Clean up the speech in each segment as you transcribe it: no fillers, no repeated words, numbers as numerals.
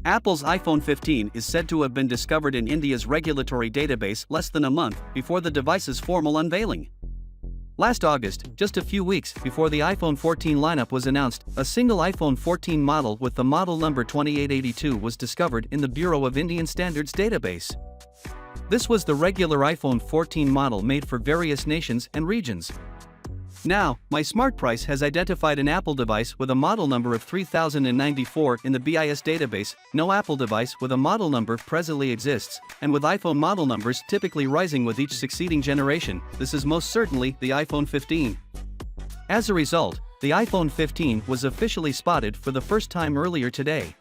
Apple's iPhone 15 is said to have been discovered in India's regulatory database less than a month before the device's formal unveiling. Last August, just a few weeks before the iPhone 14 lineup was announced, a single iPhone 14 model with the model number 2882 was discovered in the Bureau of Indian Standards database. This was the regular iPhone 14 model made for various nations and regions. Now, My Smart Price has identified an Apple device with a model number of 3094 in the BIS database. No Apple device with a model number presently exists, and with iPhone model numbers typically rising with each succeeding generation, this is most certainly the iPhone 15. As a result, the iPhone 15 was officially spotted for the first time earlier today.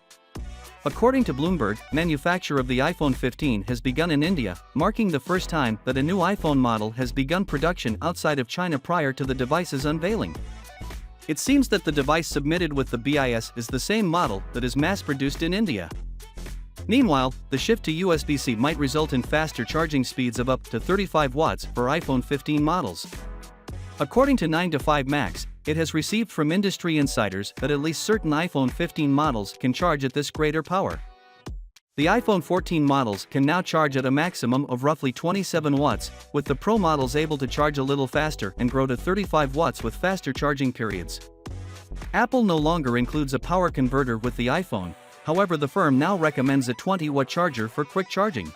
According to Bloomberg, manufacture of the iPhone 15 has begun in India, marking the first time that a new iPhone model has begun production outside of China prior to the device's unveiling. It seems that the device submitted with the BIS is the same model that is mass-produced in India. Meanwhile, the shift to USB-C might result in faster charging speeds of up to 35 watts for iPhone 15 models. According to 9to5Max, it has received from industry insiders that at least certain iPhone 15 models can charge at this greater power. The iPhone 14 models can now charge at a maximum of roughly 27 watts, with the Pro models able to charge a little faster and grow to 35 watts with faster charging periods. Apple no longer includes a power converter with the iPhone, however the firm now recommends a 20-watt charger for quick charging.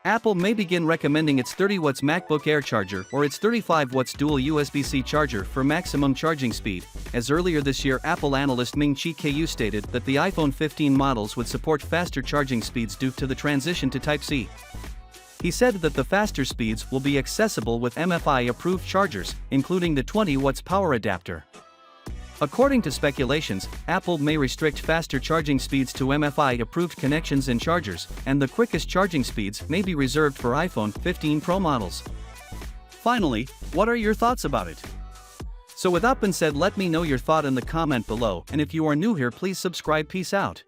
Apple may begin recommending its 30 watts MacBook Air charger or its 35 watts dual USB-C charger for maximum charging speed, as earlier this year Apple analyst Ming-Chi Kuo stated that the iPhone 15 models would support faster charging speeds due to the transition to Type-C. He said that the faster speeds will be accessible with MFI-approved chargers, including the 20 watts power adapter. According to speculations, Apple may restrict faster charging speeds to MFI-approved connections and chargers, and the quickest charging speeds may be reserved for iPhone 15 Pro models. Finally, what are your thoughts about it? So with that being said, let me know your thought in the comment below, and if you are new here, please subscribe. Peace out.